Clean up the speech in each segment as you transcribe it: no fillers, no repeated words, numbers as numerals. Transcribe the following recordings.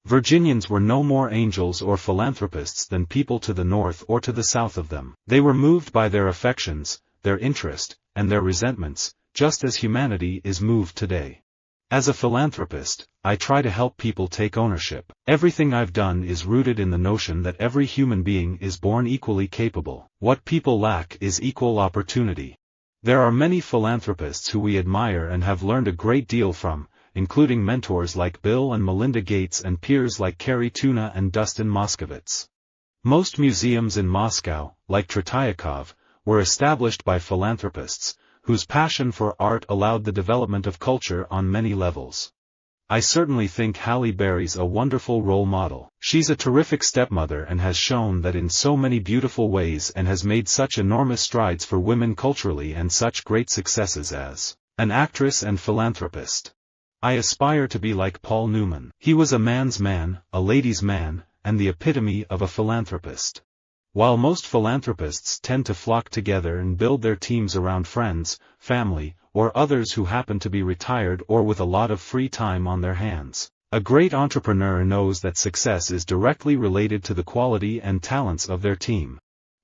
Virginians were no more angels or philanthropists than people to the north or to the south of them. They were moved by their affections, their interest, and their resentments, just as humanity is moved today. As a philanthropist, I try to help people take ownership. Everything I've done is rooted in the notion that every human being is born equally capable. What people lack is equal opportunity. There are many philanthropists who we admire and have learned a great deal from, including mentors like Bill and Melinda Gates and peers like Carrie Tuna and Dustin Moskovitz. Most museums in Moscow, like Tretiakov, were established by philanthropists, whose passion for art allowed the development of culture on many levels. I certainly think Halle Berry's a wonderful role model. She's a terrific stepmother and has shown that in so many beautiful ways and has made such enormous strides for women culturally and such great successes as an actress and philanthropist. I aspire to be like Paul Newman. He was a man's man, a lady's man, and the epitome of a philanthropist. While most philanthropists tend to flock together and build their teams around friends, family, or others who happen to be retired or with a lot of free time on their hands, a great entrepreneur knows that success is directly related to the quality and talents of their team.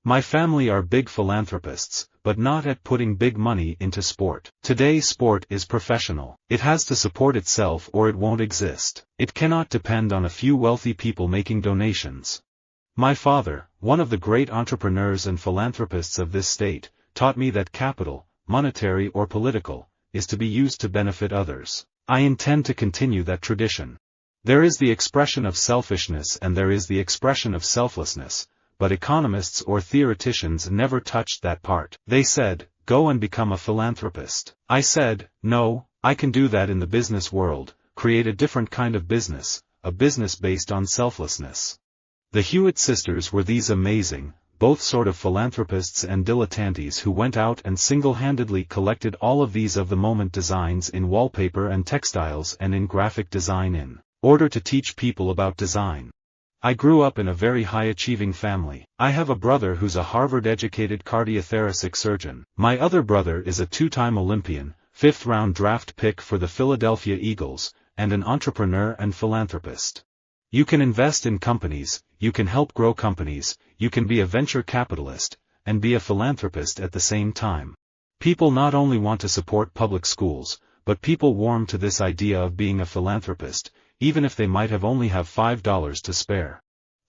My family are big philanthropists, but not at putting big money into sport. Today sport is professional. It has to support itself or it won't exist. It cannot depend on a few wealthy people making donations. My father, one of the great entrepreneurs and philanthropists of this state, taught me that capital, monetary or political, is to be used to benefit others. I intend to continue that tradition. There is the expression of selfishness and there is the expression of selflessness, but economists or theoreticians never touched that part. They said, go and become a philanthropist. I said, no, I can do that in the business world, create a different kind of business, a business based on selflessness. The Hewitt sisters were these amazing, both sort of philanthropists and dilettantes who went out and single-handedly collected all of these of-the-moment designs in wallpaper and textiles and in graphic design in order to teach people about design. I grew up in a very high-achieving family. I have a brother who's a Harvard-educated cardiothoracic surgeon. My other brother is a two-time Olympian, fifth-round draft pick for the Philadelphia Eagles, and an entrepreneur and philanthropist. You can invest in companies, you can help grow companies, you can be a venture capitalist, and be a philanthropist at the same time. People not only want to support public schools, but people warm to this idea of being a philanthropist, even if they might have only have $5 to spare.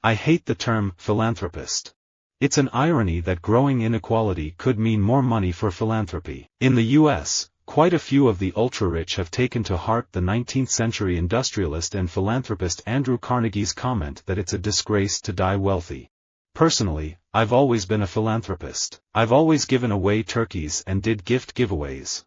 I hate the term philanthropist. It's an irony that growing inequality could mean more money for philanthropy. In the U.S., quite a few of the ultra-rich have taken to heart the 19th-century industrialist and philanthropist Andrew Carnegie's comment that it's a disgrace to die wealthy. Personally, I've always been a philanthropist. I've always given away turkeys and did gift giveaways.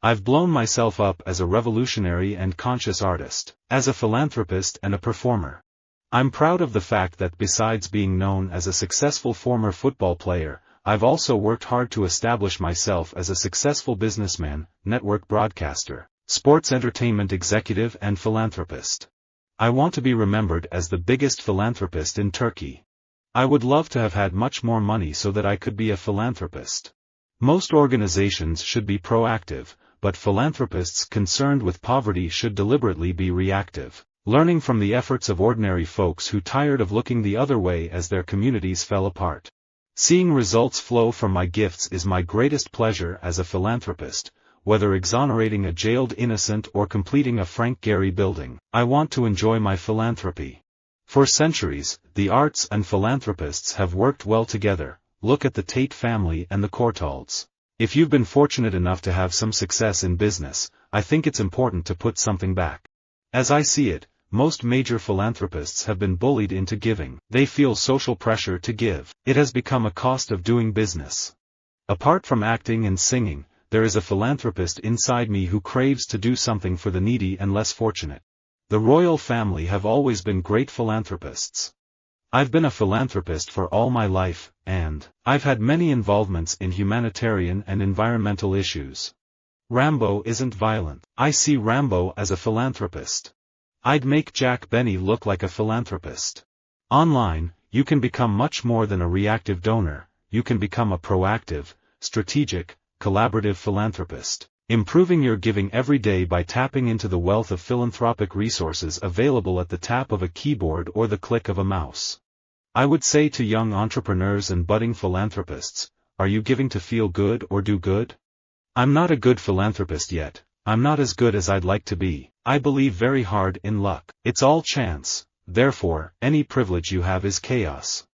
I've blown myself up as a revolutionary and conscious artist, as a philanthropist and a performer. I'm proud of the fact that besides being known as a successful former football player, I've also worked hard to establish myself as a successful businessman, network broadcaster, sports entertainment executive and philanthropist. I want to be remembered as the biggest philanthropist in Turkey. I would love to have had much more money so that I could be a philanthropist. Most organizations should be proactive, but philanthropists concerned with poverty should deliberately be reactive, learning from the efforts of ordinary folks who tired of looking the other way as their communities fell apart. Seeing results flow from my gifts is my greatest pleasure as a philanthropist, whether exonerating a jailed innocent or completing a Frank Gehry building. I want to enjoy my philanthropy. For centuries, the arts and philanthropists have worked well together. Look at the Tate family and the Courtaulds. If you've been fortunate enough to have some success in business, I think it's important to put something back. As I see it, most major philanthropists have been bullied into giving. They feel social pressure to give. It has become a cost of doing business. Apart from acting and singing, there is a philanthropist inside me who craves to do something for the needy and less fortunate. The royal family have always been great philanthropists. I've been a philanthropist for all my life, and I've had many involvements in humanitarian and environmental issues. Rambo isn't violent. I see Rambo as a philanthropist. I'd make Jack Benny look like a philanthropist. Online, you can become much more than a reactive donor, you can become a proactive, strategic, collaborative philanthropist. improving your giving every day by tapping into the wealth of philanthropic resources available at the tap of a keyboard or the click of a mouse. I would say to young entrepreneurs and budding philanthropists, are you giving to feel good or do good? I'm not a good philanthropist yet, I'm not as good as I'd like to be, I believe very hard in luck. It's all chance, therefore, any privilege you have is chaos.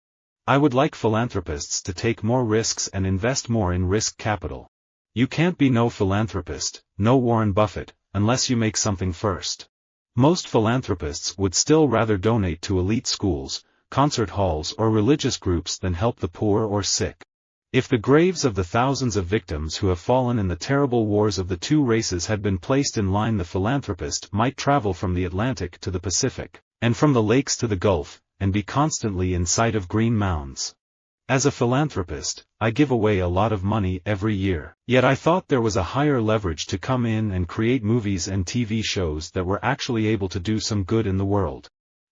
I would like philanthropists to take more risks and invest more in risk capital. You can't be no philanthropist, no Warren Buffett, unless you make something first. Most philanthropists would still rather donate to elite schools, concert halls or religious groups than help the poor or sick. If the graves of the thousands of victims who have fallen in the terrible wars of the two races had been placed in line, the philanthropist might travel from the Atlantic to the Pacific, and from the lakes to the Gulf, and be constantly in sight of green mounds. As a philanthropist, I give away a lot of money every year. Yet I thought there was a higher leverage to come in and create movies and TV shows that were actually able to do some good in the world.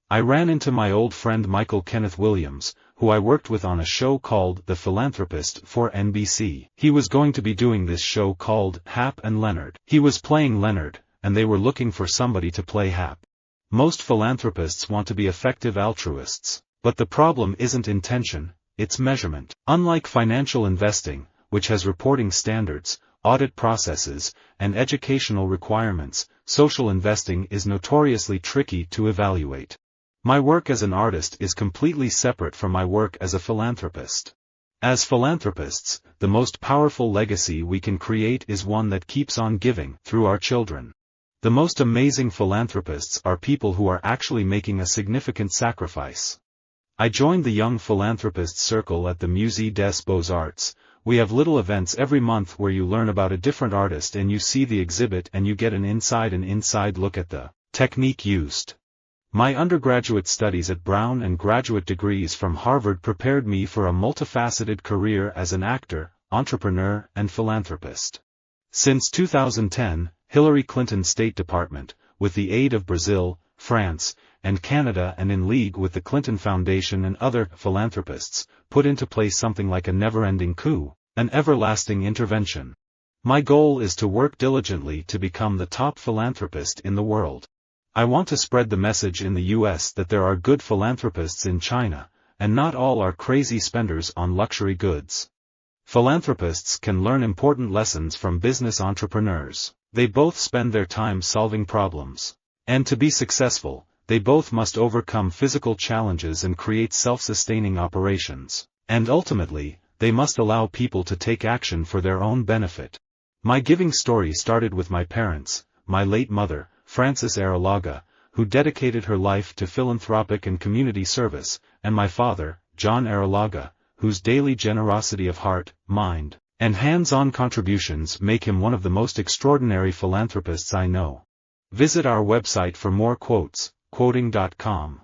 I ran into my old friend Michael Kenneth Williams, who I worked with on a show called The Philanthropist for NBC. He was going to be doing this show called Hap and Leonard. He was playing Leonard, and they were looking for somebody to play Hap. Most philanthropists want to be effective altruists, but the problem isn't intention, it's measurement. Unlike financial investing, which has reporting standards, audit processes, and educational requirements, social investing is notoriously tricky to evaluate. My work as an artist is completely separate from my work as a philanthropist. As philanthropists, the most powerful legacy we can create is one that keeps on giving through our children. The most amazing philanthropists are people who are actually making a significant sacrifice. I joined the Young Philanthropists Circle at the Musée des Beaux-Arts. We have little events every month where you learn about a different artist and you see the exhibit and you get an inside look at the technique used. My undergraduate studies at Brown and graduate degrees from Harvard prepared me for a multifaceted career as an actor, entrepreneur, and philanthropist. Since 2010, Hillary Clinton's State Department, with the aid of Brazil, France, and Canada and in league with the Clinton Foundation and other philanthropists, put into place something like a never-ending coup, an everlasting intervention. My goal is to work diligently to become the top philanthropist in the world. I want to spread the message in the US that there are good philanthropists in China, and not all are crazy spenders on luxury goods. Philanthropists can learn important lessons from business entrepreneurs. They both spend their time solving problems. And to be successful, they both must overcome physical challenges and create self-sustaining operations. And ultimately, they must allow people to take action for their own benefit. My giving story started with my parents, my late mother, Frances Arrillaga, who dedicated her life to philanthropic and community service, and my father, John Arrillaga, whose daily generosity of heart, mind, and hands-on contributions make him one of the most extraordinary philanthropists I know. Visit our website for more quotes, quoting.com.